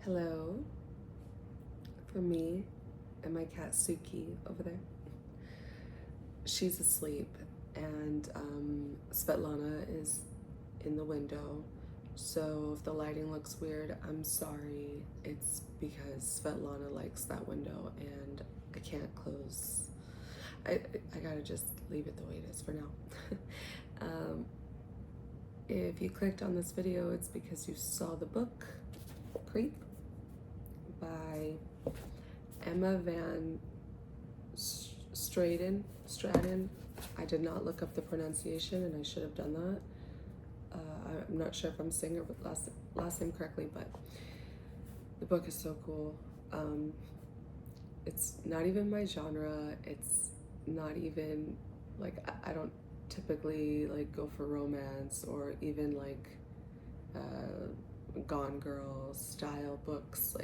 Hello, for me and my cat Suki over there. She's asleep, and Svetlana is in the window. So if the lighting looks weird, I'm sorry. It's because Svetlana likes that window, and I can't close. I gotta just leave it the way it is for now. um, if you clicked on this video, it's because you saw the book Creep by Emma Van Straaten. I did not look up the pronunciation, and I should have done that. I'm not sure if I'm saying her last name correctly, but the book is so cool. It's not even my genre. It's not even like I don't typically like go for romance or even like Gone Girl style books.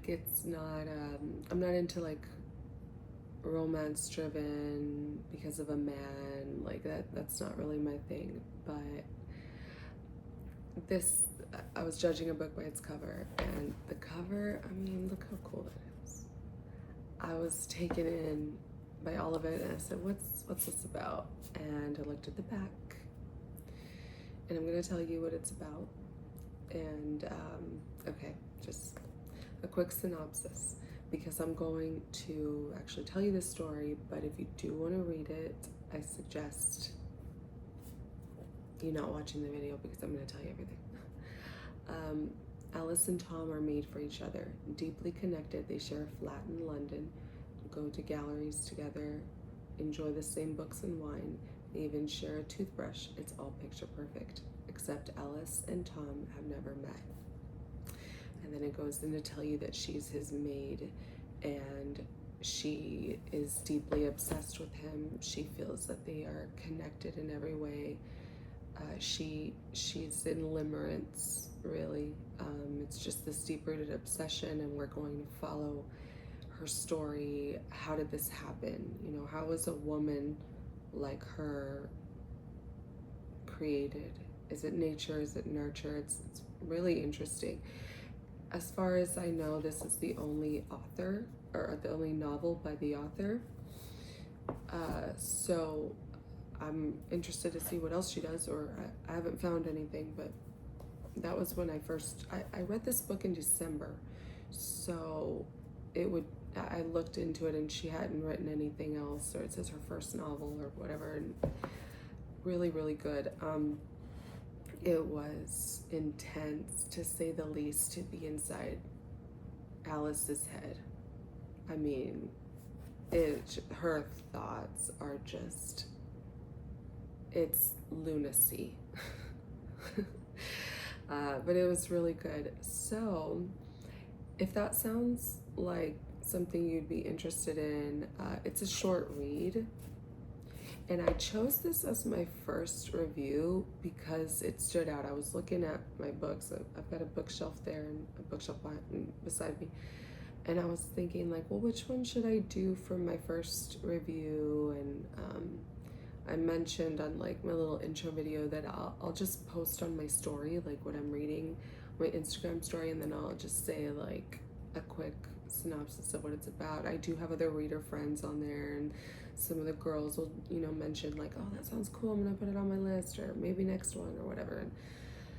It's not. I'm not into like romance driven because of a man like that's not really my thing. But this, I was judging a book by its cover, and the cover, I mean, look how cool that is. I was taken in by all of it, and I said, what's this about? And I looked at the back, and I'm going to tell you what it's about. And okay, just a quick synopsis, because I'm going to actually tell you this story, but if you do want to read it, I suggest you not watching the video because I'm going to tell you everything. Alice and Tom are made for each other. Deeply connected, they share a flat in London, go to galleries together, enjoy the same books and wine. They even share a toothbrush. It's all picture perfect, except Alice and Tom have never met. And then it goes in to tell you that she's his maid, and she is deeply obsessed with him. She feels that they are connected in every way. She's in limerence, really. It's just this deep-rooted obsession, and we're going to follow her story. How did this happen? You know, how was a woman like her created? Is it nature? Is it nurture? It's really interesting. As far as I know, this is the only author, or the only novel by the author. So I'm interested to see what else she does, or I haven't found anything, but that was when I read this book in December. So I looked into it, and she hadn't written anything else, or it says her first novel or whatever, and really, really good. It was intense, to say the least, to be inside Alice's head. I mean, her thoughts are just, it's lunacy. But it was really good. So if that sounds like something you'd be interested in, it's a short read. And I chose this as my first review because it stood out. I was looking at my books. I've got a bookshelf there and a bookshelf beside me. And I was thinking like, well, which one should I do for my first review? And I mentioned on like my little intro video that I'll just post on my story, like what I'm reading, my Instagram story, and then I'll just say like a quick synopsis of what it's about. I do have other reader friends on there, and some of the girls will, mention like, oh, that sounds cool, I'm gonna put it on my list, or maybe next one, or whatever. And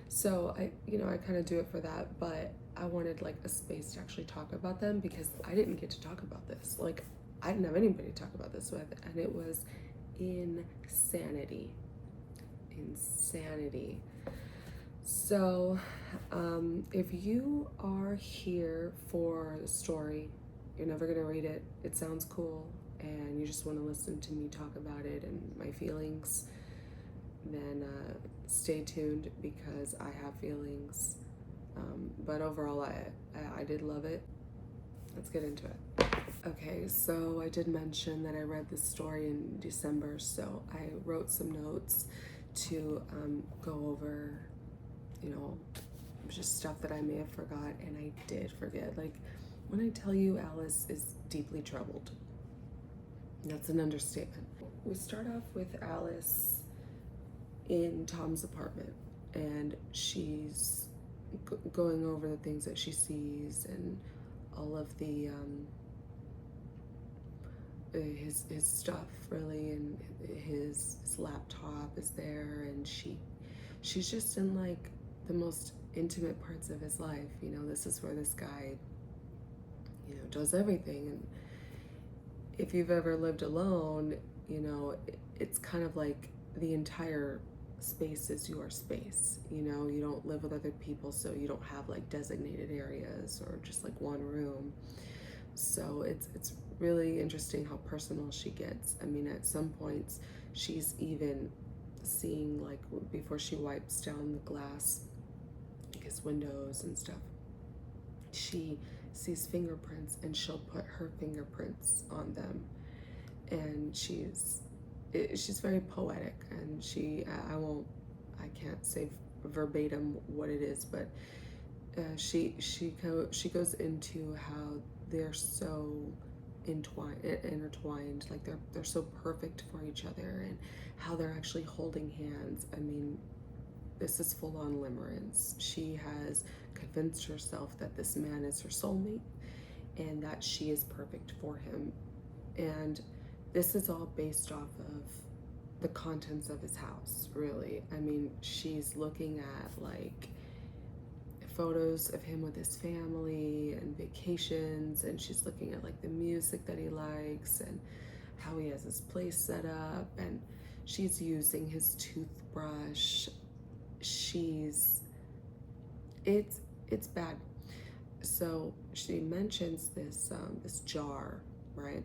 so I kind of do it for that, but I wanted like a space to actually talk about them, because I didn't get to talk about this. Like, I didn't have anybody to talk about this with, and it was insanity. So if you are here for the story, you're never gonna read it, it sounds cool, and you just want to listen to me talk about it and my feelings, then stay tuned, because I have feelings. But overall, I did love it. Let's get into it. Okay, so I did mention that I read this story in December, so I wrote some notes to go over, just stuff that I may have forgot, and I did forget. Like, when I tell you Alice is deeply troubled, that's an understatement. We start off with Alice in Tom's apartment, and she's going over the things that she sees and all of the his stuff really, and his laptop is there, and she's just in like the most intimate parts of his life. You know, this is where this guy, you know, does everything. And if you've ever lived alone, you know, it's kind of like the entire space is your space. You know, you don't live with other people, so you don't have like designated areas or just like one room. So it's really interesting how personal she gets. I mean, at some points, she's even seeing like before she wipes down the glass, his windows and stuff. She sees fingerprints and she'll put her fingerprints on them, and she's very poetic, and I can't say verbatim what it is, but she goes into how they're so intertwined, like they're so perfect for each other, and how they're actually holding hands. I mean, this is full on limerence. She has convinced herself that this man is her soulmate and that she is perfect for him. And this is all based off of the contents of his house, really. I mean, she's looking at like photos of him with his family and vacations, and she's looking at like the music that he likes and how he has his place set up, and she's using his toothbrush. She's it's bad. So she mentions this jar, right?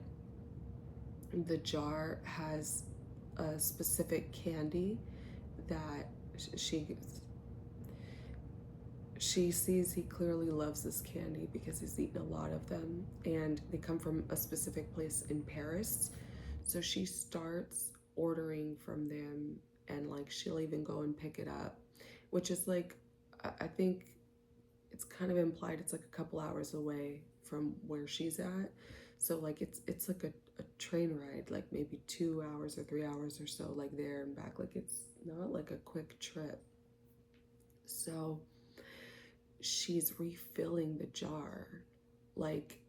The jar has a specific candy that she she sees he clearly loves this candy because he's eaten a lot of them, and they come from a specific place in Paris. So she starts ordering from them, and like she'll even go and pick it up, which is like I think it's kind of implied it's like a couple hours away from where she's at. So like it's like a train ride, like maybe 2 hours or 3 hours or so, like there and back. Like it's not like a quick trip. So she's refilling the jar. Like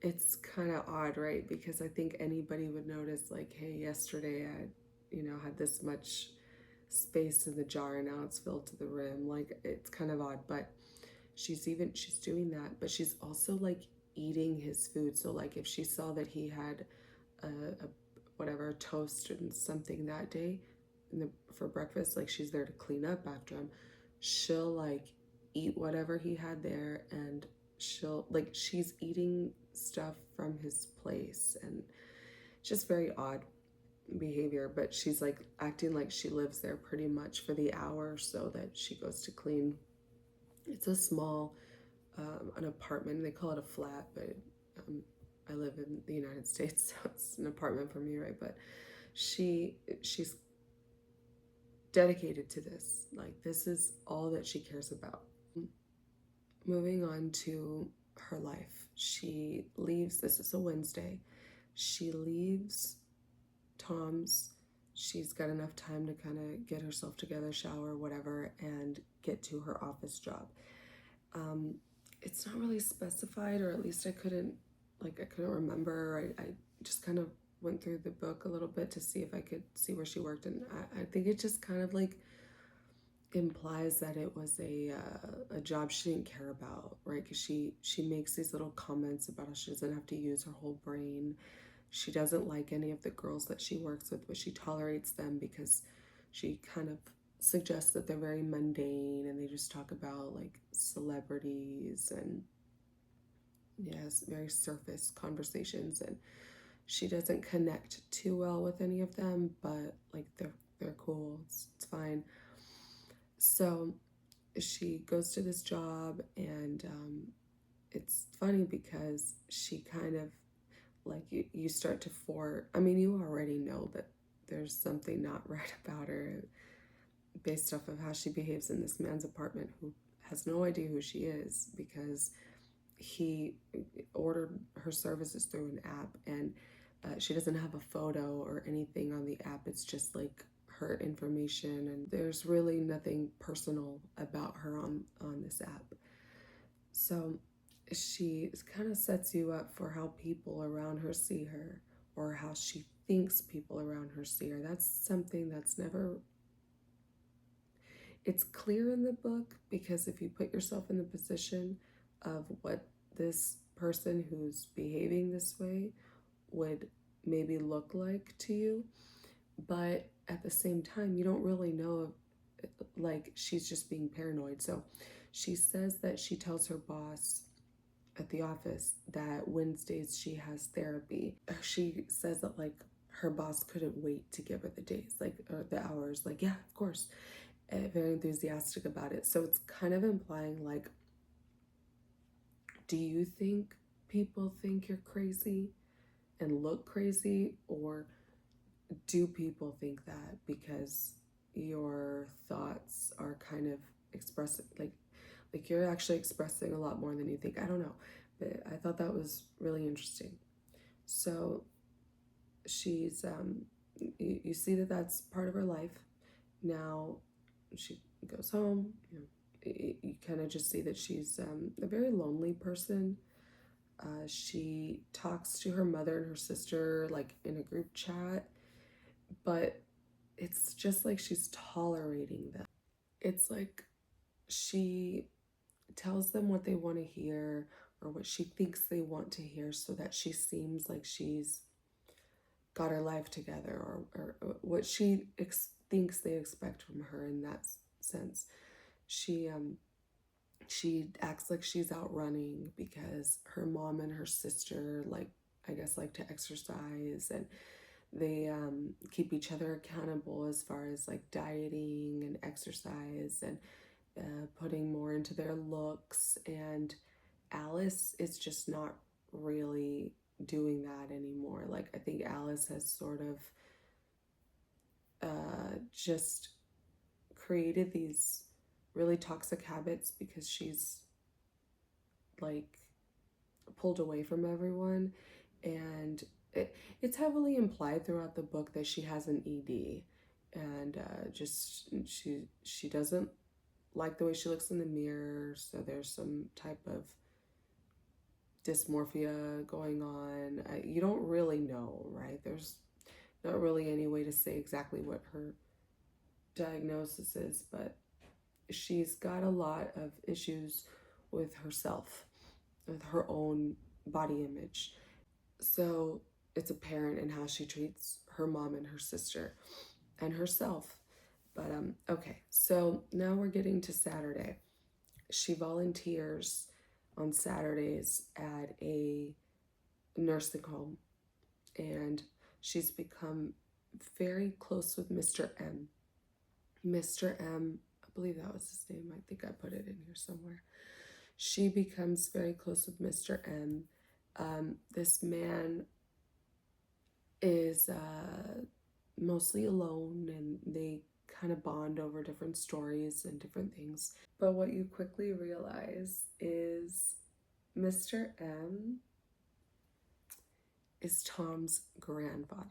it's kind of odd, right? Because I think anybody would notice, like, hey, yesterday I, you know, had this much space in the jar and now it's filled to the rim. Like it's kind of odd, but she's doing that, but she's also like eating his food. So like if she saw that he had a whatever toast and something that day for breakfast, like she's there to clean up after him, she'll like eat whatever he had there, and she's eating stuff from his place, and just very odd behavior. But she's like acting like she lives there pretty much for the hour or so that she goes to clean. It's a small an apartment. They call it a flat, but um, I live in the United States, so it's an apartment for me, right? But she's dedicated to this. Like this is all that she cares about. Moving on to her life, she leaves. This is a Wednesday. She leaves Tom's. She's got enough time to kind of get herself together, shower, whatever, and get to her office job. Um, it's not really specified, or at least I couldn't remember. I just kind of went through the book a little bit to see if I could see where she worked, and I think it just kind of like implies that it was a job she didn't care about, right? Because she makes these little comments about how she doesn't have to use her whole brain. She doesn't like any of the girls that she works with, but she tolerates them because she kind of suggests that they're very mundane and they just talk about like celebrities and yes, very surface conversations, and she doesn't connect too well with any of them, but like they're cool. It's fine. So she goes to this job, and it's funny because she kind of like you start to I mean, you already know that there's something not right about her based off of how she behaves in this man's apartment, who has no idea who she is because he ordered her services through an app, and she doesn't have a photo or anything on the app. It's just like her information, and there's really nothing personal about her on this app. So she kind of sets you up for how people around her see her, or how she thinks people around her see her. That's something that's never, it's clear in the book, because if you put yourself in the position of what this person who's behaving this way would maybe look like to you, but at the same time, you don't really know if, like, she's just being paranoid. So she says that she tells her boss at the office that Wednesdays she has therapy. She says that, like, her boss couldn't wait to give her the days, like, or the hours. Like, yeah, of course. Very enthusiastic about it. So it's kind of implying, like, do you think people think you're crazy and look crazy, or do people think that because your thoughts are kind of expressing, like you're actually expressing a lot more than you think? I don't know, but I thought that was really interesting. So she's you see that that's part of her life. Now she goes home, you kind of just see that she's a very lonely person. She talks to her mother and her sister, like, in a group chat, but it's just like she's tolerating them. It's like she tells them what they want to hear, or what she thinks they want to hear, so that she seems like she's got her life together, or what she thinks they expect from her in that sense. She acts like she's out running because her mom and her sister, like, I guess, like to exercise, and they keep each other accountable as far as, like, dieting and exercise, and putting more into their looks. And Alice is just not really doing that anymore. Like, I think Alice has sort of just created these really toxic habits because she's, like, pulled away from everyone. And it's heavily implied throughout the book that she has an ED, and just she doesn't like the way she looks in the mirror, so there's some type of dysmorphia going on. You don't really know, right? There's not really any way to say exactly what her diagnosis is, but she's got a lot of issues with herself, with her own body image. So it's apparent in how she treats her mom and her sister and herself. But okay, so now we're getting to Saturday. She volunteers on Saturdays at a nursing home, and she's become very close with Mr. M. Mr. M, I believe that was his name. I think I put it in here somewhere. She becomes very close with Mr. M. This man is mostly alone, and they kind of bond over different stories and different things. But what you quickly realize is Mr. M is Tom's grandfather.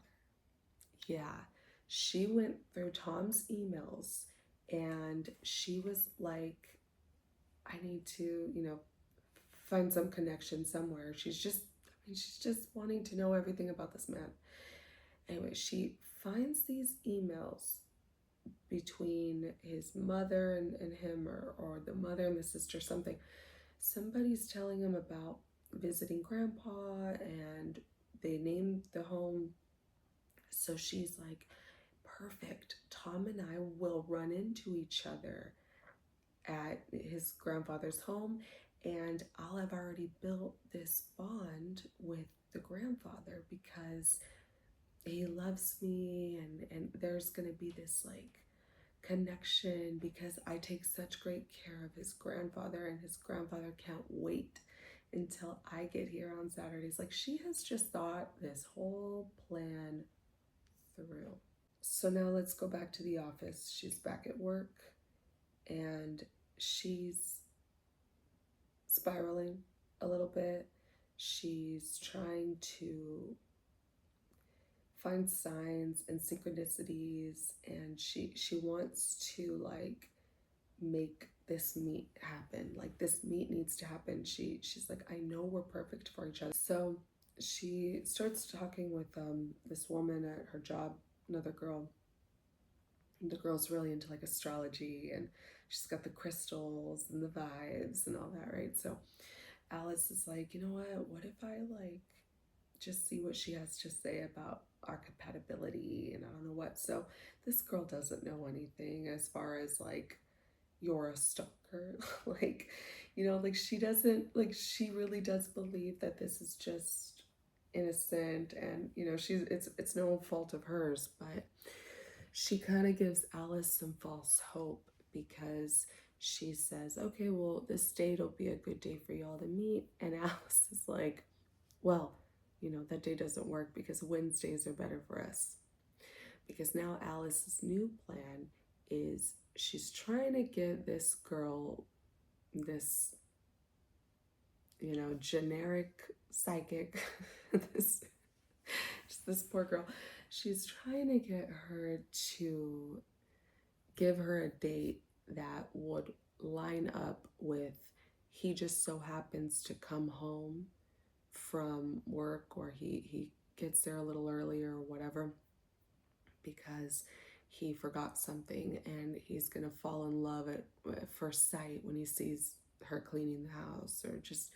Yeah, she went through Tom's emails, and she was like, I need to, find some connection somewhere. She's just wanting to know everything about this man. Anyway, she finds these emails between his mother and him, or the mother and the sister, something. Somebody's telling him about visiting grandpa, and they named the home. So she's like, perfect. Tom and I will run into each other at his grandfather's home, and I'll have already built this bond with the grandfather because he loves me, and there's gonna be this, like, connection because I take such great care of his grandfather, and his grandfather can't wait until I get here on Saturdays. Like, she has just thought this whole plan through. So now let's go back to the office. She's back at work, and she's spiraling a little bit. She's trying to finds signs and synchronicities, and she wants to like make this meet happen. Like this meet needs to happen. She's like, I know we're perfect for each other. So she starts talking with this woman at her job, another girl. And the girl's really into like astrology, and she's got the crystals and the vibes and all that, right? So Alice is like, you know what if I like just see what she has to say about our compatibility and I don't know what. So this girl doesn't know anything as far as like you're a stalker. Like, like she doesn't, like she really does believe that this is just innocent, and she's it's no fault of hers, but she kind of gives Alice some false hope because she says, okay, well, this date will be a good day for y'all to meet. And Alice is like, well, that day doesn't work because Wednesdays are better for us. Because now Alice's new plan is she's trying to get this girl, this, generic psychic, this, just this poor girl, she's trying to get her to give her a date that would line up with he just so happens to come home from work, or he gets there a little earlier or whatever because he forgot something, and he's gonna fall in love at first sight when he sees her cleaning the house, or just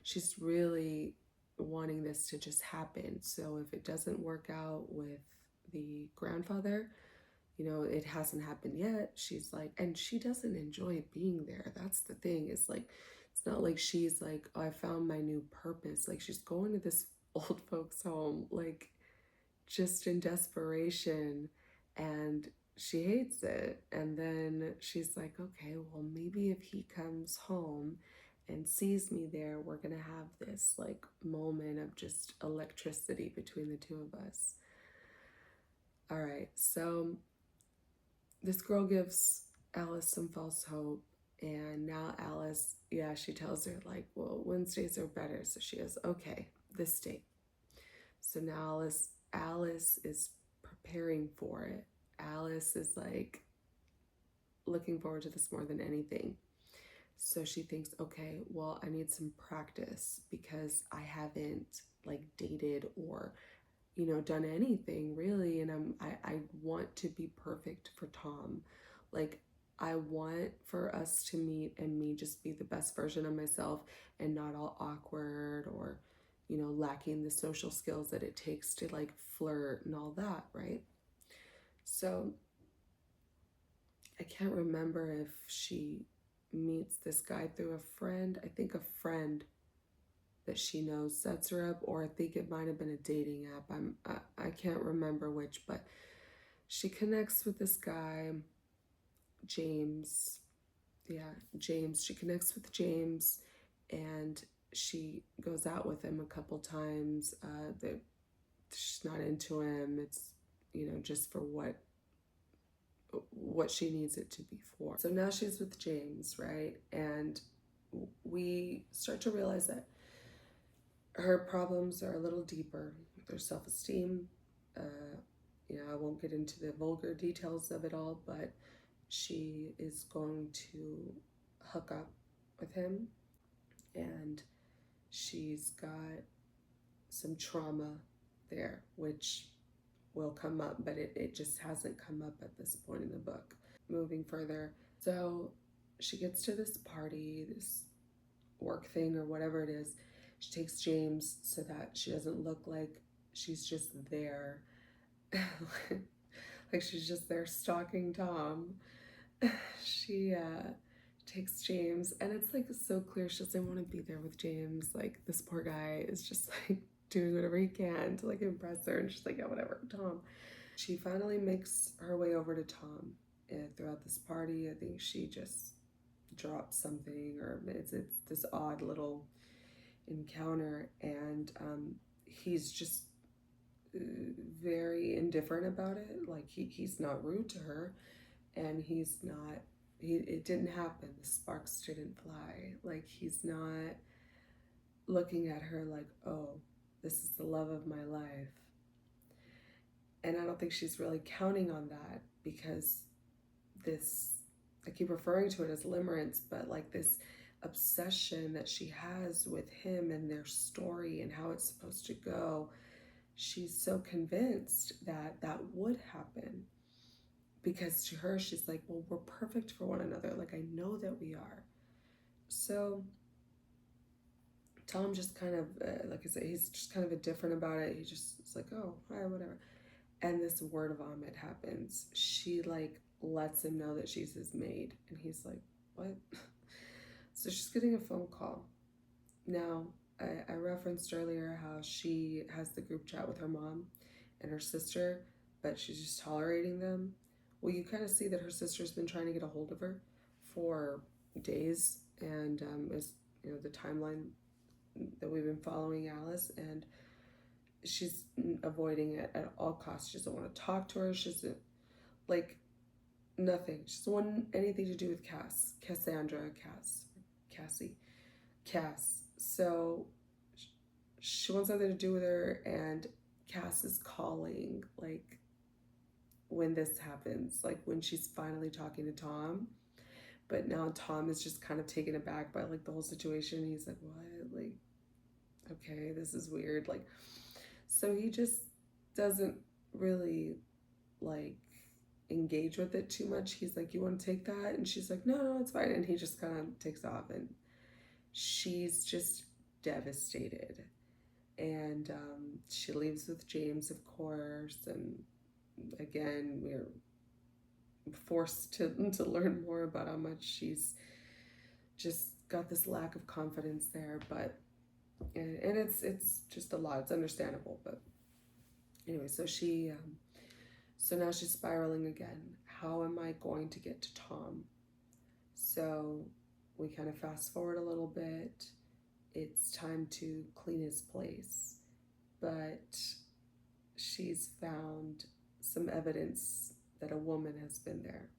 she's really wanting this to just happen. So if it doesn't work out with the grandfather, it hasn't happened yet. She's like, and she doesn't enjoy being there. That's the thing. It's like, it's not like she's like, oh, I found my new purpose. Like she's going to this old folks home, like just in desperation, and she hates it. And then she's like, okay, well, maybe if he comes home and sees me there, we're gonna have this like moment of just electricity between the two of us. All right, so this girl gives Alice some false hope, and now Alice, yeah, she tells her like, well, Wednesdays are better. So she goes, okay, this date. So now Alice is preparing for it. Alice is like looking forward to this more than anything. So she thinks, okay, well, I need some practice because I haven't like dated or done anything really, and I want to be perfect for Tom. Like I want for us to meet and me just be the best version of myself and not all awkward or lacking the social skills that it takes to like flirt and all that, right? So I can't remember if she meets this guy through a friend. I think a friend that she knows sets her up, or I think it might have been a dating app. I can't remember which, but she connects with this guy, James. Yeah, James. She connects with James, and she goes out with him a couple times. That she's not into him. It's just for what she needs it to be for. So now she's with James, right? And we start to realize that her problems are a little deeper. Their self-esteem. I won't get into the vulgar details of it all, but she is going to hook up with him, and she's got some trauma there, which will come up, but it just hasn't come up at this point in the book. Moving further, so she gets to this party, this work thing or whatever it is. She takes James so that she doesn't look like she's just there. Like she's just there stalking Tom. She takes James, and it's like so clear she doesn't want to be there with James. Like this poor guy is just like doing whatever he can to like impress her, and she's like, yeah, whatever, Tom. She finally makes her way over to Tom throughout this party. I think she just drops something, or it's this odd little encounter, and he's just very indifferent about it. Like he's not rude to her, and it didn't happen. The sparks didn't fly. Like he's not looking at her like, oh, this is the love of my life. And I don't think she's really counting on that because this, I keep referring to it as limerence, but like this obsession that she has with him and their story and how it's supposed to go, she's so convinced that that would happen, because to her she's like, well, we're perfect for one another, like I know that we are. So Tom just kind of like I said, he's just kind of indifferent about it. He just is like, oh hi, whatever. And this word vomit happens. She like lets him know that she's his maid, and he's like, what? So she's getting a phone call. Now, I referenced earlier how she has the group chat with her mom and her sister, but she's just tolerating them. Well, you kind of see that her sister's been trying to get a hold of her for days, and is, you know, the timeline that we've been following Alice, and she's avoiding it at all costs. She doesn't want to talk to her. She doesn't, like, nothing. She doesn't want anything to do with Cassie, Cass. So she wants nothing to do with her, and Cass is calling, like, when this happens, like when she's finally talking to Tom. But now Tom is just kind of taken aback by like the whole situation. He's like, what? Like, okay, this is weird. Like, so he just doesn't really like engage with it too much. He's like, you want to take that? And she's like, no, it's fine. And he just kind of takes off, and she's just devastated. And she leaves with James, of course. And again, we're forced to learn more about how much she's just got this lack of confidence there. But and it's just a lot. It's understandable. But anyway, so now she's spiraling again. How am I going to get to Tom? So we kind of fast forward a little bit. It's time to clean his place, but she's found some evidence that a woman has been there,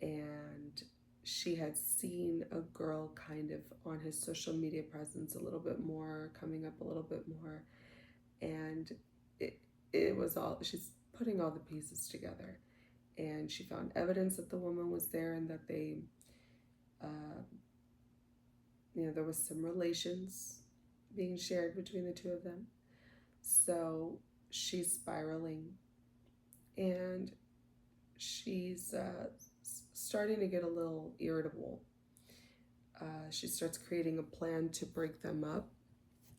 and she had seen a girl kind of on his social media presence a little bit more, coming up a little bit more, and it was all, she's putting all the pieces together, and she found evidence that the woman was there and that they there was some relations being shared between the two of them. So she's spiraling, and she's starting to get a little irritable. She starts creating a plan to break them up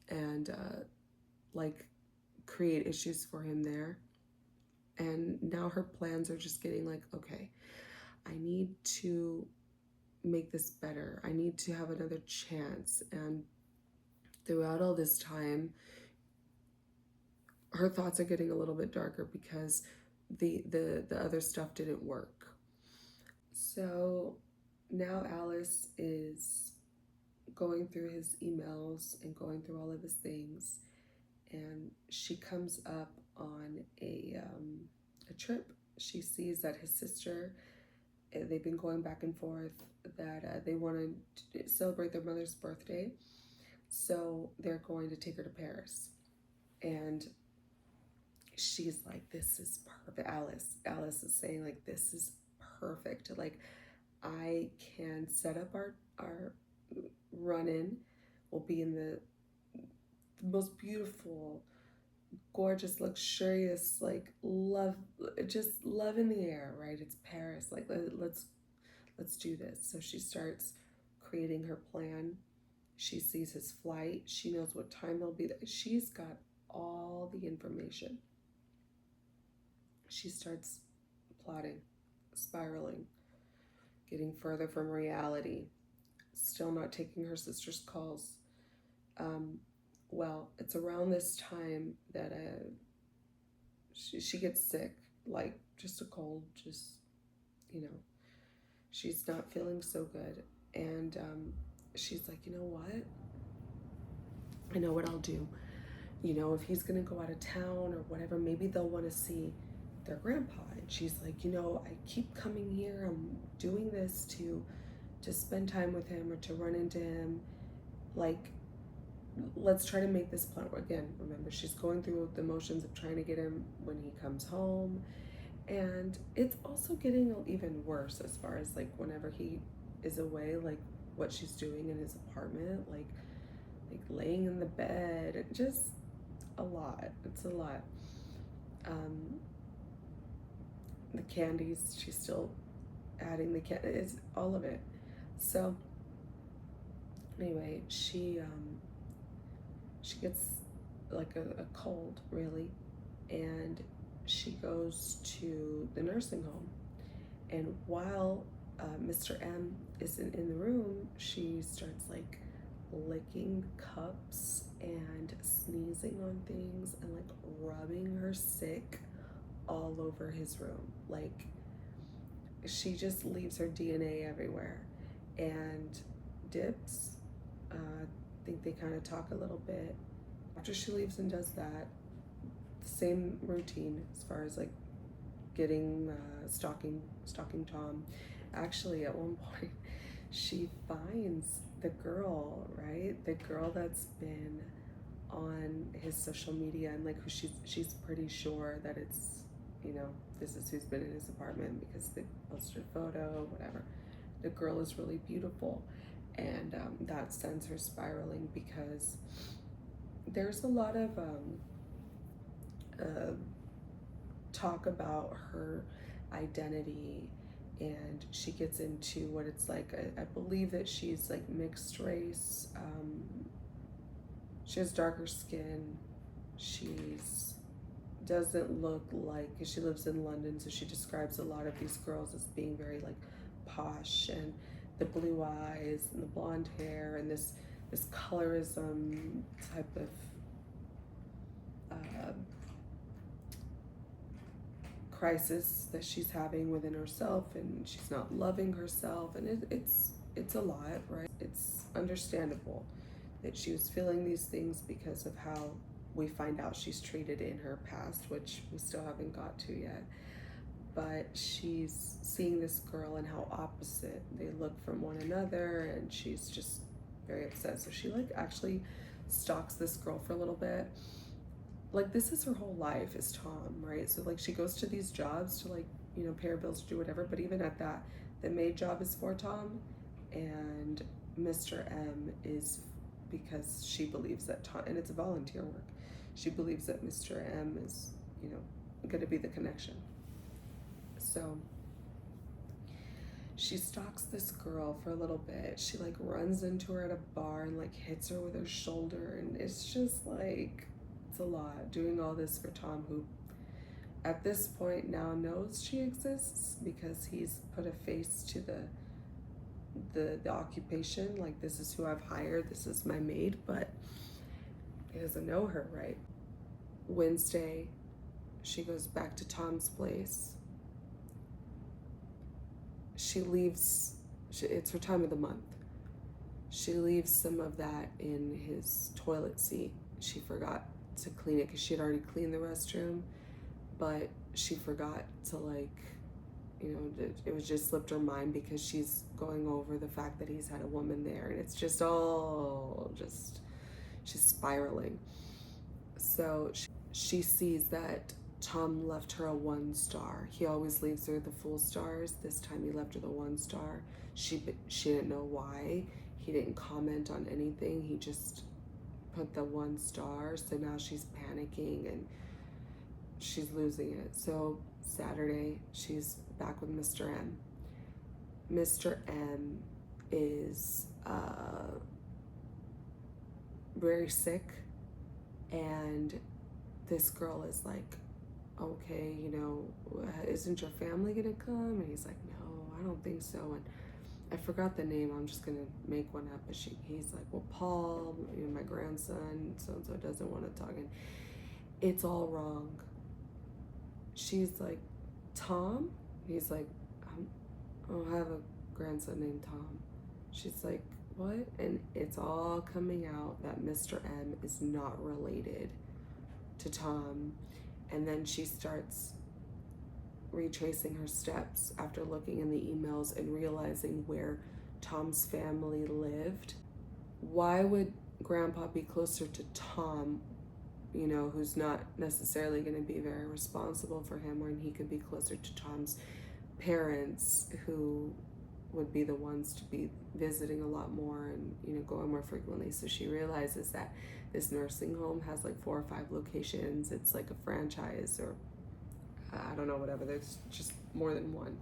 and like create issues for him there. And now her plans are just getting like, okay, I need to make this better. I need to have another chance. And throughout all this time, her thoughts are getting a little bit darker because the other stuff didn't work. So now Alice is going through his emails and going through all of his things, and she comes up on a trip. She sees that his sister, they've been going back and forth, that they want to celebrate their mother's birthday, so they're going to take her to Paris. And she's like, this is perfect. Alice is saying, like, this is perfect. Like, I can set up our run-in. We'll be in the most beautiful, gorgeous, luxurious, like, love, just love in the air, right? It's Paris. Like, let's do this. So she starts creating her plan. She sees his flight. She knows what time he'll be there. She's got all the information. She starts plotting, spiraling, getting further from reality, still not taking her sister's calls. Well, it's around this time that she gets sick, like just a cold, just, she's not feeling so good. And she's like, you know what? I know what I'll do. If he's going to go out of town or whatever, maybe they'll want to see their grandpa. And she's like, I keep coming here. I'm doing this to spend time with him or to run into him. Like, let's try to make this plan. Again, remember, she's going through the motions of trying to get him when he comes home. And it's also getting even worse as far as like whenever he is away, like what she's doing in his apartment, like laying in the bed, just a lot. It's a lot. Um, the candies, she's still adding the candy, it's all of it. So anyway, she gets like a cold, really, and she goes to the nursing home. And while Mr. M isn't in the room, she starts like licking cups and sneezing on things and like rubbing her sick all over his room. Like, she just leaves her DNA everywhere. And Dips, I think they kind of talk a little bit. After she leaves and does that, same routine as far as like getting stalking Tom. Actually, at one point, she finds the girl, right? The girl that's been on his social media, and like who she's pretty sure that it's, you know, this is who's been in his apartment because they posted a photo, whatever. The girl is really beautiful, and that sends her spiraling because there's a lot of talk about her identity, and she gets into what it's like. I believe that she's like mixed race. She has darker skin. She's doesn't look like, because she lives in London, so she describes a lot of these girls as being very like posh, and the blue eyes and the blonde hair and this colorism type of crisis that she's having within herself, and she's not loving herself, and it's a lot, right? It's understandable that she was feeling these things because of how we find out she's treated in her past, which we still haven't got to yet. But she's seeing this girl and how opposite they look from one another, and she's just very upset. So she like actually stalks this girl for a little bit. Like, this is her whole life, is Tom, right? So like she goes to these jobs to like, you know, pay her bills, do whatever, but even at that, the maid job is for Tom, and Mr. M is because she believes that Tom, and it's volunteer work, she believes that Mr. M is, you know, gonna be the connection. So she stalks this girl for a little bit. She like runs into her at a bar and like hits her with her shoulder, and it's just like, it's a lot doing all this for Tom, who at this point now knows she exists because he's put a face to the occupation. Like, this is who I've hired, this is my maid, but he doesn't know her, right? Wednesday, she goes back to Tom's place. She leaves, it's her time of the month. She leaves some of that in his toilet seat. She forgot to clean it because she had already cleaned the restroom, but she forgot to, like, you know, it was just slipped her mind because she's going over the fact that he's had a woman there, and it's just all just, she's spiraling. So she sees that Tom left her a 1 star. He always leaves her the full stars. This time he left her the 1 star. She didn't know why. He didn't comment on anything. He just put the 1 star. So now she's panicking and she's losing it. So Saturday, she's back with Mr. M. Mr. M is very sick, and this girl is like, okay, you know, isn't your family gonna come? And he's like, no, I don't think so. And I forgot the name, I'm just gonna make one up, but he's like, well, Paul, you know, my grandson, so-and-so doesn't want to talk, and it's all wrong. She's like, Tom? He's like, I don't have a grandson named Tom. She's like, what? And it's all coming out that Mr. M is not related to Tom. And then she starts retracing her steps after looking in the emails and realizing where Tom's family lived. Why would grandpa be closer to Tom, you know, who's not necessarily going to be very responsible for him, when he could be closer to Tom's parents, who would be the ones to be visiting a lot more and, you know, going more frequently. So she realizes that this nursing home has like 4 or 5 locations. It's like a franchise, or I don't know, whatever. There's just more than one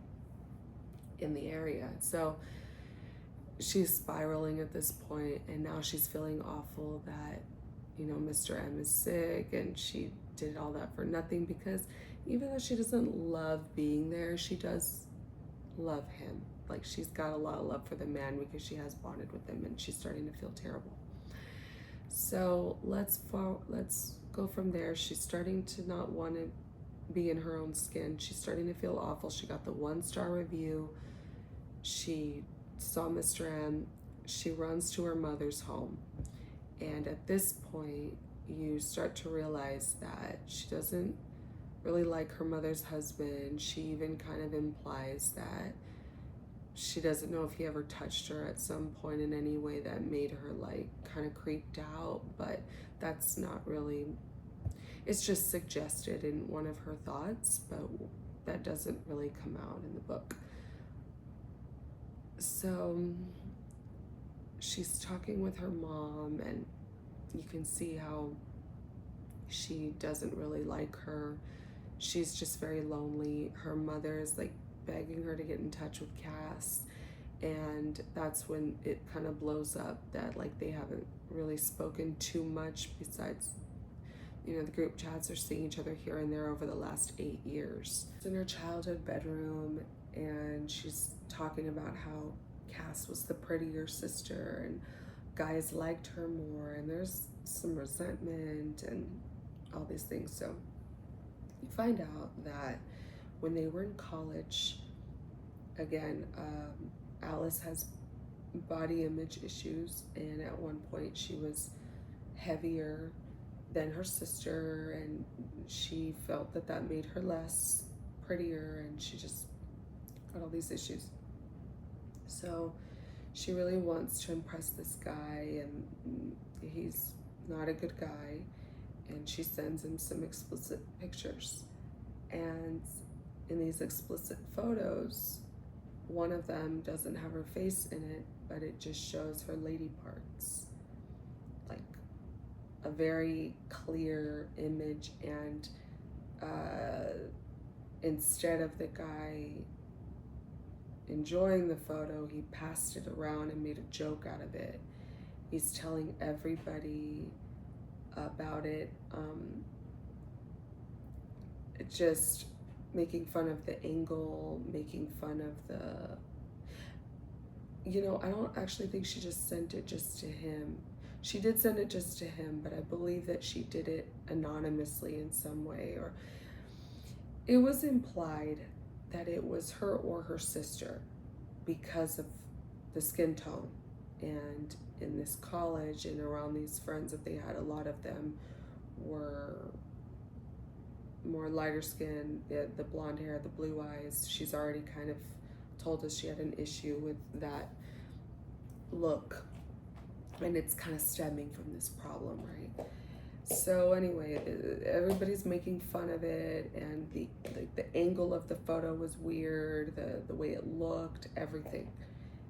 in the area. So she's spiraling at this point, and now she's feeling awful that, you know, Mr. M is sick, and she did all that for nothing, because even though she doesn't love being there, she does love him. Like, she's got a lot of love for the man because she has bonded with him, and she's starting to feel terrible. So let's go from there. She's starting to not want to be in her own skin. She's starting to feel awful. She got the 1-star review. She saw Mr. M. She runs to her mother's home. And at this point, you start to realize that she doesn't really like her mother's husband. She even kind of implies that she doesn't know if he ever touched her at some point in any way that made her like kind of creeped out, but that's not really, it's just suggested in one of her thoughts, but that doesn't really come out in the book. So she's talking with her mom, and you can see how she doesn't really like her. She's just very lonely. Her mother is like begging her to get in touch with Cass, and that's when it kind of blows up that like they haven't really spoken too much, besides, you know, the group chats are seeing each other here and there over the last 8 years. It's in her childhood bedroom, and she's talking about how Cass was the prettier sister and guys liked her more, and there's some resentment and all these things. So you find out that when they were in college, again, Alice has body image issues, and at one point she was heavier than her sister, and she felt that that made her less prettier, and she just got all these issues. So she really wants to impress this guy, and he's not a good guy, and she sends him some explicit pictures. And in these explicit photos, one of them doesn't have her face in it, but it just shows her lady parts. Like a very clear image, and instead of the guy enjoying the photo, he passed it around and made a joke out of it. He's telling everybody about it, just making fun of the angle, making fun of the, you know, I don't actually think she just sent it just to him. She did send it just to him, but I believe that she did it anonymously in some way, or it was implied that it was her or her sister because of the skin tone. And in this college and around these friends that they had, a lot of them were more lighter skin, the blonde hair, the blue eyes. She's already kind of told us she had an issue with that look, and it's kind of stemming from this problem, right? So anyway, everybody's making fun of it, and the angle of the photo was weird, the way it looked, everything.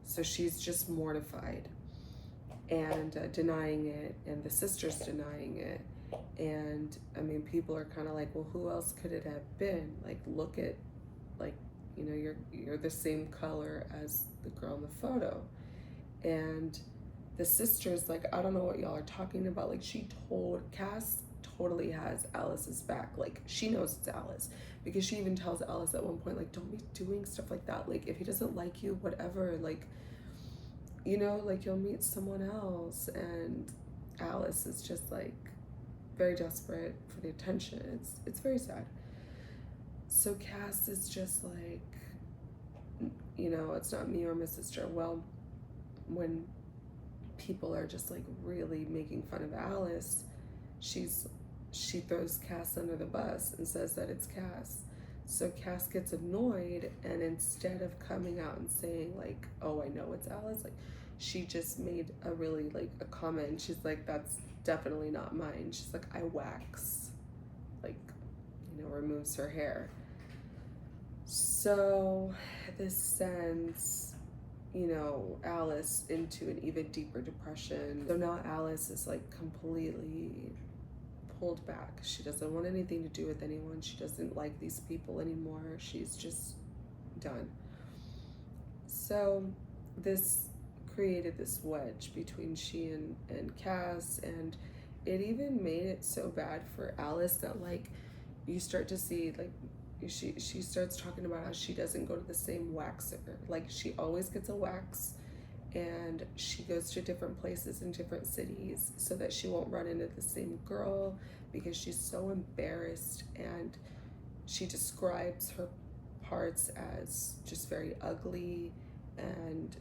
So she's just mortified and denying it, and the sister's denying it. And I mean, people are kind of like, well, who else could it have been? Like, look at, like, you know, you're the same color as the girl in the photo. And the sister's like, I don't know what y'all are talking about. Like, Cass totally has Alice's back. Like, she knows it's Alice, because she even tells Alice at one point, like, don't be doing stuff like that. Like, if he doesn't like you, whatever, like, you know, like, you'll meet someone else. And Alice is just like very desperate for the attention. It's very sad. So Cass is just like, you know, it's not me or my sister. Well, when people are just like really making fun of Alice, she throws Cass under the bus and says that it's Cass. So Cass gets annoyed, and instead of coming out and saying like, oh, I know it's Alice, like, she just made a really like a comment. She's like, that's definitely not mine. She's like, I wax, like, removes her hair. So this sends, Alice into an even deeper depression. So now Alice is like completely pulled back. She doesn't want anything to do with anyone. She doesn't like these people anymore. She's just done. So this created this wedge between she and Cass, and it even made it so bad for Alice that like you start to see like she starts talking about how she doesn't go to the same waxer. Like she always gets a wax, and she goes to different places in different cities so that she won't run into the same girl because she's so embarrassed. And she describes her parts as just very ugly, and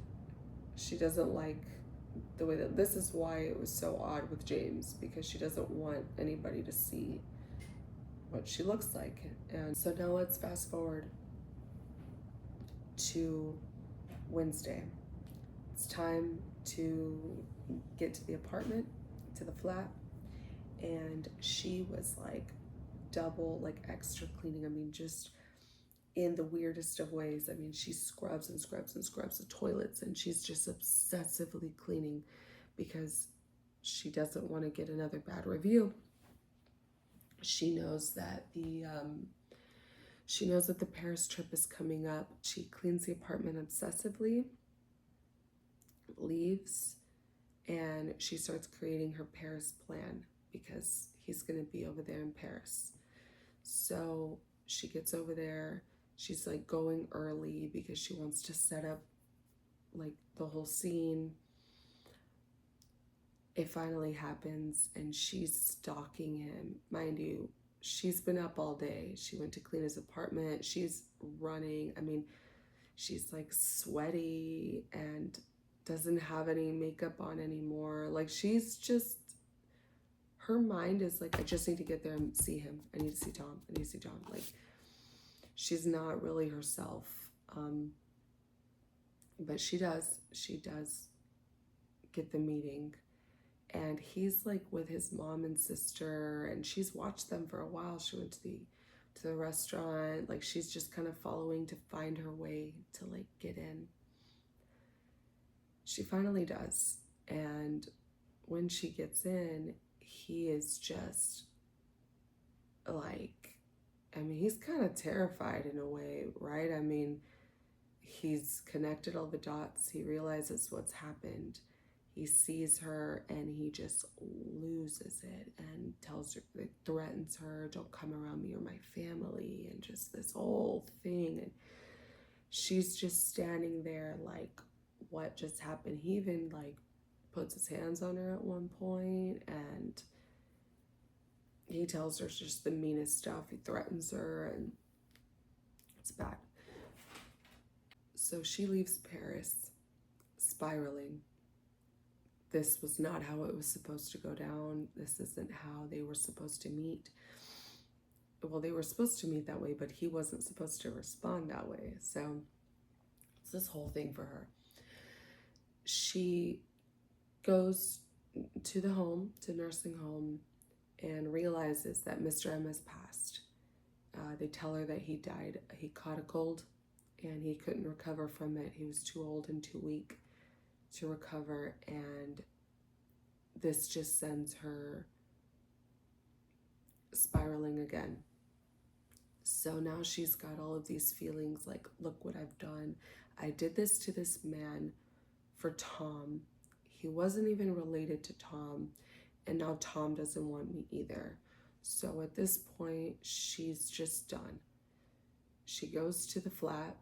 she doesn't like the way that this is why it was so odd with James, because she doesn't want anybody to see what she looks like. And so now let's fast forward to Wednesday. It's time to get to the apartment, to the flat, and she was like double, like extra cleaning. I mean, just in the weirdest of ways. I mean, she scrubs and scrubs and scrubs the toilets, and she's just obsessively cleaning because she doesn't want to get another bad review. She knows that the Paris trip is coming up. She cleans the apartment obsessively, leaves, and she starts creating her Paris plan because he's going to be over there in Paris. So she gets over there. She's like going early because she wants to set up like the whole scene. It finally happens, and she's stalking him. Mind you, she's been up all day. She went to clean his apartment. She's running. I mean, she's like sweaty and doesn't have any makeup on anymore. Like she's just, her mind is like, I just need to get there and see him. I need to see Tom. I need to see Tom. Like she's not really herself. But she does get the meeting, and he's like with his mom and sister, and she's watched them for a while. She went to the restaurant. Like she's just kind of following to find her way to like get in. She finally does, and when she gets in, he is just like, I mean, he's kind of terrified in a way, right? I mean, he's connected all the dots. He realizes what's happened. He sees her and he just loses it and tells her, like, threatens her, don't come around me or my family, and just this whole thing. And she's just standing there like, what just happened? He even like puts his hands on her at one point, and he tells her just the meanest stuff. He threatens her, and it's bad. So she leaves Paris spiraling. This was not how it was supposed to go down. This isn't how they were supposed to meet. Well, they were supposed to meet that way, but he wasn't supposed to respond that way. So it's this whole thing for her. She goes to the home, to nursing home, and realizes that Mr. M has passed. They tell her that he died. He caught a cold and he couldn't recover from it. He was too old and too weak to recover, and this just sends her spiraling again. So now she's got all of these feelings like, look what I've done. I did this to this man for Tom. He wasn't even related to Tom, and now Tom doesn't want me either. So at this point, she's just done. She goes to the flat,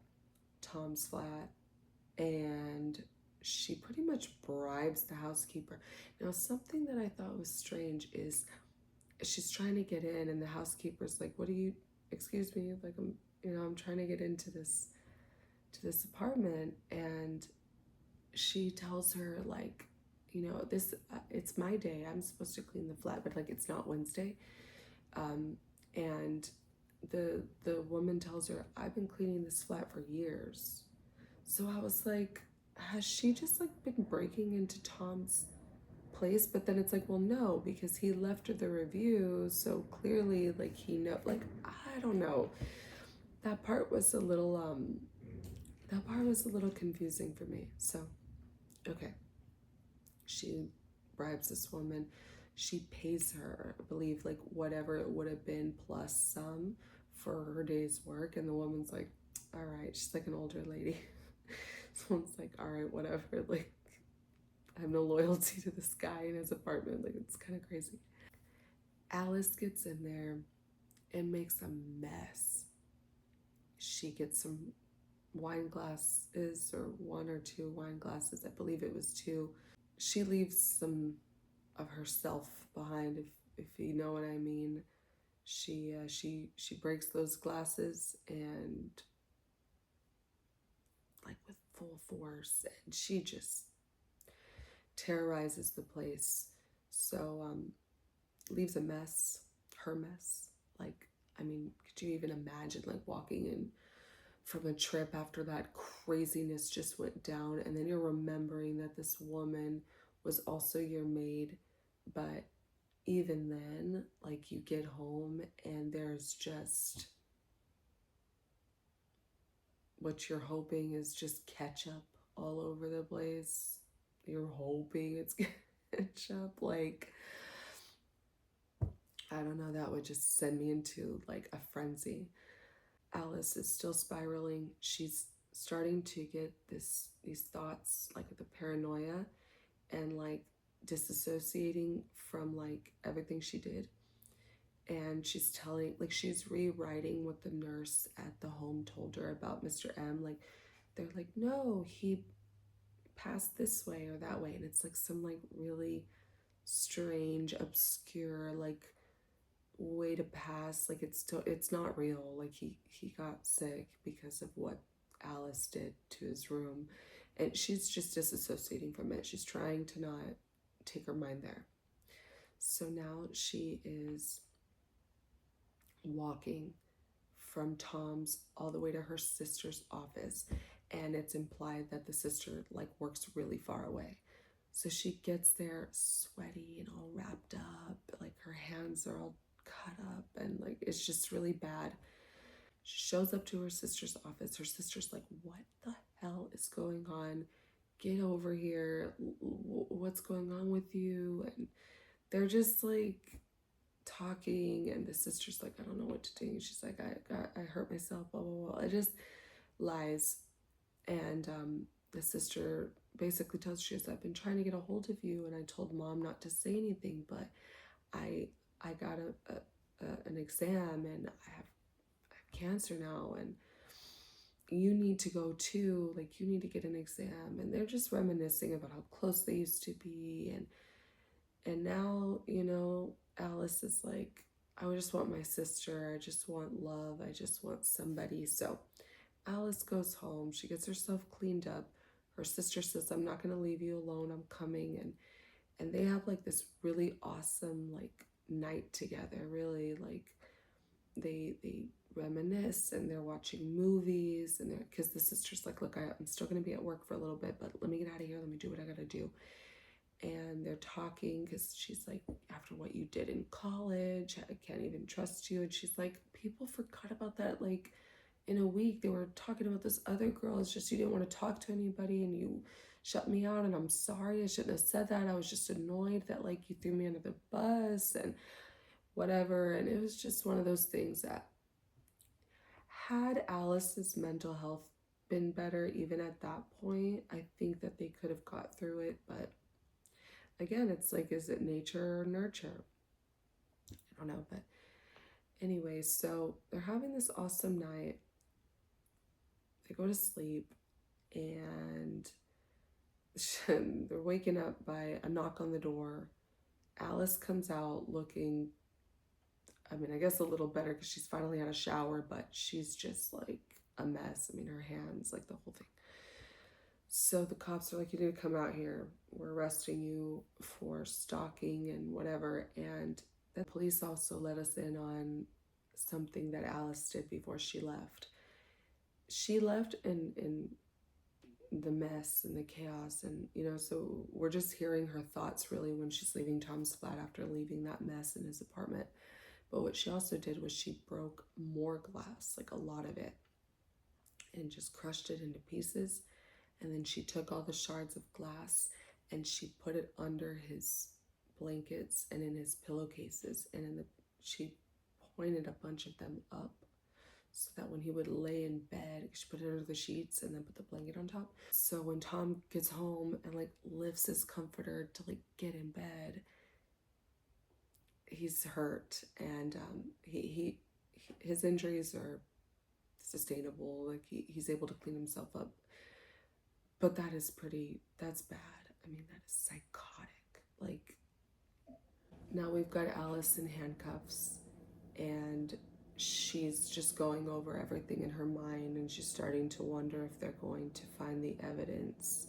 Tom's flat, and she pretty much bribes the housekeeper. Now, something that I thought was strange is she's trying to get in, and the housekeeper's like, what do you, excuse me, like, I'm trying to get into this apartment. And she tells her like, this, it's my day. I'm supposed to clean the flat, but like, it's not Wednesday. And the woman tells her, I've been cleaning this flat for years. So I was like, has she just like been breaking into Tom's place? But then it's like, well, no, because he left her the review, so clearly like he know, like, I don't know. That part was a little confusing for me. So okay, she bribes this woman, she pays her, I believe, like whatever it would have been plus some for her day's work, and the woman's like, all right. She's like an older lady. Someone's like, all right, whatever, like, I have no loyalty to this guy in his apartment. Like, it's kind of crazy. Alice gets in there and makes a mess. She gets some wine glasses, or one or two wine glasses, I believe it was two. She leaves some of herself behind, if you know what I mean. She breaks those glasses, and like with full force, and she just terrorizes the place. So leaves a mess, her mess. Like, I mean, could you even imagine like walking in from a trip after that craziness just went down, and then you're remembering that this woman was also your maid, but even then, like, you get home and there's just what you're hoping is just ketchup all over the place. You're hoping it's ketchup. Like, I don't know, that would just send me into like a frenzy. Alice is still spiraling. She's starting to get these thoughts, like the paranoia, and like disassociating from like everything she did. And she's telling, like, she's rewriting what the nurse at the home told her about Mr. M. Like, they're like, no, he passed this way or that way. And it's like some like really strange, obscure, like way to pass. Like, it's not real. Like, he got sick because of what Alice did to his room. And she's just disassociating from it. She's trying to not take her mind there. So now she is walking from Tom's all the way to her sister's office, and it's implied that the sister like works really far away. So she gets there sweaty and all wrapped up, like her hands are all cut up, and like it's just really bad. She shows up to her sister's office. Her sister's like, what the hell is going on? Get over here. What's going on with you? And they're just like talking, and the sister's like, I don't know what to do. She's like, I hurt myself, blah blah blah. It just lies. And the sister basically tells her, I've been trying to get a hold of you, and I told mom not to say anything, but I got an exam, and I have cancer now, and you need to go too, like you need to get an exam. And they're just reminiscing about how close they used to be, and now, you know, Alice is like, I just want my sister. I just want love. I just want somebody. So Alice goes home. She gets herself cleaned up. Her sister says, I'm not going to leave you alone. I'm coming. And they have like this really awesome like night together. Really, like they reminisce, and they're watching movies, and they're, because the sister's like, look, I'm still going to be at work for a little bit, but let me get out of here. Let me do what I got to do. And they're talking because she's like, after what you did in college, I can't even trust you. And she's like, people forgot about that like in a week. They were talking about this other girl. It's just you didn't want to talk to anybody, and you shut me out, and I'm sorry. I shouldn't have said that. I was just annoyed that like you threw me under the bus and whatever. And it was just one of those things that, had Alice's mental health been better even at that point, I think that they could have got through it. But again, it's like, is it nature or nurture? I don't know. But anyway, so they're having this awesome night. They go to sleep, and they're waking up by a knock on the door. Alice comes out looking, I mean, I guess a little better because she's finally had a shower, but she's just like a mess. I mean, her hands, like the whole thing. So the cops are like, you need to come out here. We're arresting you for stalking and whatever. And the police also let us in on something that Alice did before she left. She left in the mess and the chaos. And, so we're just hearing her thoughts really when she's leaving Tom's flat after leaving that mess in his apartment. But what she also did was she broke more glass, like a lot of it, and just crushed it into pieces. And then she took all the shards of glass and she put it under his blankets and in his pillowcases. And she pointed a bunch of them up so that when he would lay in bed, she put it under the sheets and then put the blanket on top. So when Tom gets home and like lifts his comforter to like get in bed, he's hurt, and his injuries are sustainable. Like he's able to clean himself up, but that's bad. I mean, that is psychotic. Like, now we've got Alice in handcuffs, and she's just going over everything in her mind, and she's starting to wonder if they're going to find the evidence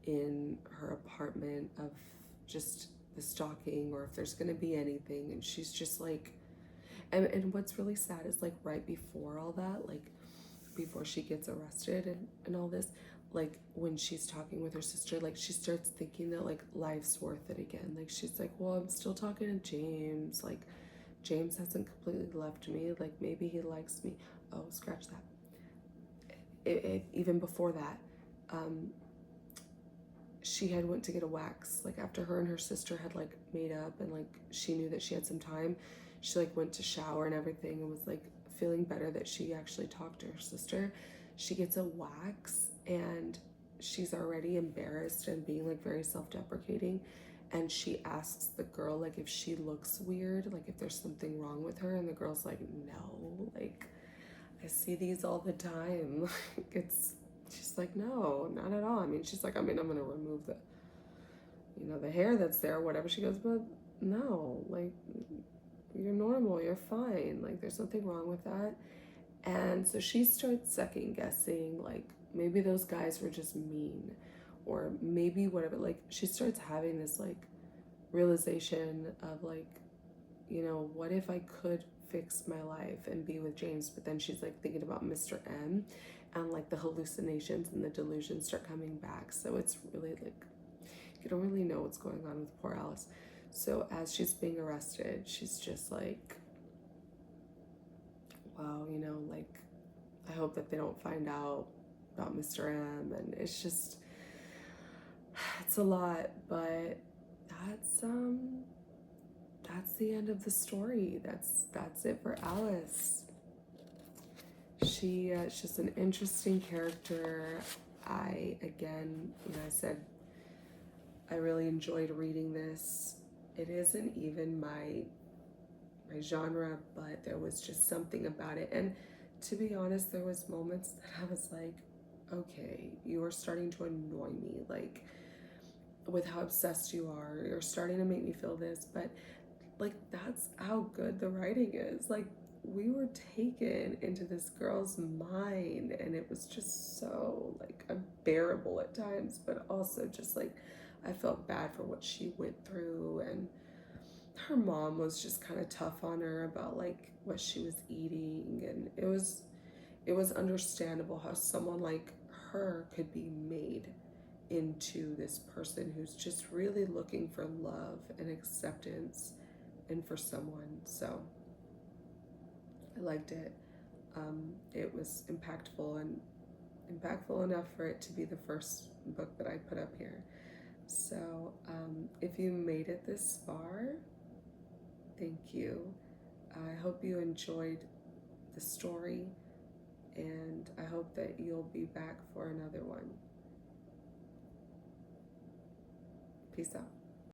in her apartment of just the stalking, or if there's going to be anything. And she's just like, and what's really sad is like right before all that, like before she gets arrested and all this, like when she's talking with her sister, like she starts thinking that like life's worth it again. Like she's like, well, I'm still talking to James, like James hasn't completely left me, like maybe he likes me. Oh, scratch that. Even before that, she had went to get a wax, like after her and her sister had like made up, and like she knew that she had some time, she like went to shower and everything and was like feeling better that she actually talked to her sister. She gets a wax and she's already embarrassed and being like very self-deprecating, and she asks the girl like if she looks weird, like if there's something wrong with her, and the girl's like, no, like I see these all the time. She's like, no, not at all. I mean, she's like, I mean, I'm gonna remove the hair that's there, whatever. She goes, but no, like, you're normal, you're fine. Like, there's nothing wrong with that. And so she starts second guessing, like, maybe those guys were just mean, or maybe whatever. Like, she starts having this, like, realization of, like, what if I could fix my life and be with James? But then she's like thinking about Mr. M, and like the hallucinations and the delusions start coming back. So it's really like, you don't really know what's going on with poor Alice. So as she's being arrested, she's just like, wow, like I hope that they don't find out about Mr. M. And it's just, it's a lot, but that's the end of the story. That's it for Alice. She's just an interesting character. I said I really enjoyed reading this. It isn't even my genre, but there was just something about it. And to be honest, there was moments that I was like, okay, you are starting to annoy me, like with how obsessed you are. You're starting to make me feel this, but like that's how good the writing is. Like we were taken into this girl's mind, and it was just so like unbearable at times, but also just like I felt bad for what she went through. And her mom was just kind of tough on her about like what she was eating, and it was understandable how someone like her could be made into this person who's just really looking for love and acceptance and for someone. So I liked it. It was impactful enough for it to be the first book that I put up here. So if you made it this far, thank you. I hope you enjoyed the story, and I hope that you'll be back for another one. Peace out.